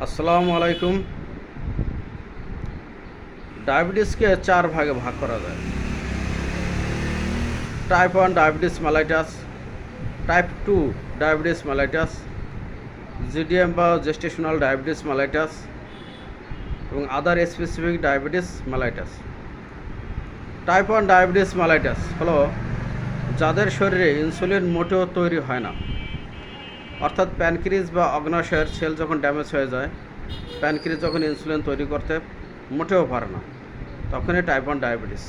আসসালামু আলাইকুম। ডায়াবেটিসকে 4 ভাগে ভাগ করা যায়। Type 1 diabetes mellitus, type 2 diabetes mellitus, GDM বা জেস্টেশনাল ডায়াবেটিস মেলাইটাস এবং other specific diabetes mellitus. Type 1 diabetes mellitus হলো যাদের শরীরে ইনসুলিন মোটেও তৈরি হয় না, অর্থাৎ প্যানক্রিয়াস বা অগ্ন্যাশয়ের সেল যখন ড্যামেজ হয়ে যায়, প্যানক্রিয়াস যখন ইনসুলিন তৈরি করতে মোটেও পারে না, তখনই টাইপ 1 ডায়াবেটিস।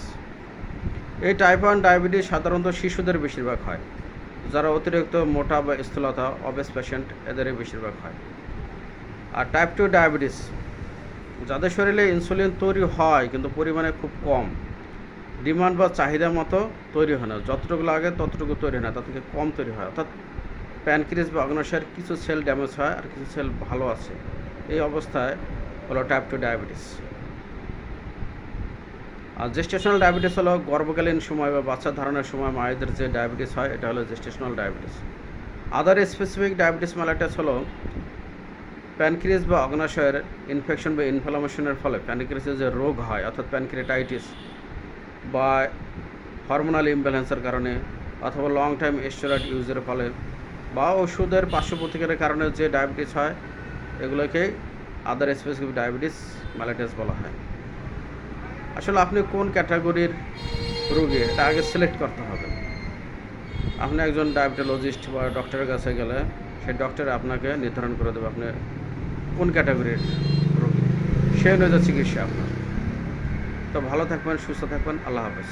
এই টাইপ 1 ডায়াবেটিস সাধারণত শিশুদের বেশিরভাগ হয়, যারা অতিরিক্ত মোটা বা স্থূলতা অবেস পেশেন্ট, এদেরই বেশিরভাগ হয়। আর টাইপ 2 ডায়াবেটিস যাদের শরীরে ইনসুলিন তৈরি হয় কিন্তু পরিমাণে খুব কম, ডিমান্ড বা চাহিদা মতো তৈরি হয় না, যতটুকু লাগে ততটুকু তৈরি হয় না, তার থেকে কম তৈরি হয়, অর্থাৎ প্যানক্রিয়াস বা অগ্ন্যাশয়ের কিছু সেল ড্যামেজ হয় আর কিছু সেল ভালো আছে। এই অবস্থায় হলো টাইপ 2 ডায়াবেটিস। আর জেস্টেশনাল ডায়াবেটিস হলো গর্ভকালীন সময় বা বাচ্চা ধারণের সময় মায়েদের যে ডায়াবেটিস হয়, এটা হলো জেস্টেশনাল ডায়াবেটিস। আদার স্পেসিফিক ডায়াবেটিস মেলাইটাস হলো প্যানক্রিয়াস বা অগ্ন্যাশয়ের ইনফেকশন বা ইনফ্লামেশনের ফলে প্যানক্রিয়াসের যে রোগ হয়, অর্থাৎ প্যানক্রিয়াটাইটিস বা হরমোনাল ইমব্যালেন্সের কারণে, অথবা লং টাইম স্টেরয়েড ইউজের ফলে বা ওষুধের পার্শ্ব প্রতিক্রিয়ার কারণে যে ডায়াবেটিস হয়, এগুলোকে আদার স্পেসিফিক ডায়াবেটিস মেলাইটাস বলা হয়। আসলে আপনি কোন ক্যাটাগরির রোগী এটা আগে সিলেক্ট করতে হবে। আপনি একজন ডায়াবেটোলজিস্ট বা ডক্টরের কাছে গেলে সেই ডক্টর আপনাকে নির্ধারণ করে দেবে আপনি কোন ক্যাটাগরির রোগী, সেই অনুযায়ী চিকিৎসা আপনার। তো ভালো থাকবেন, সুস্থ থাকবেন, আল্লাহ হাফেজ।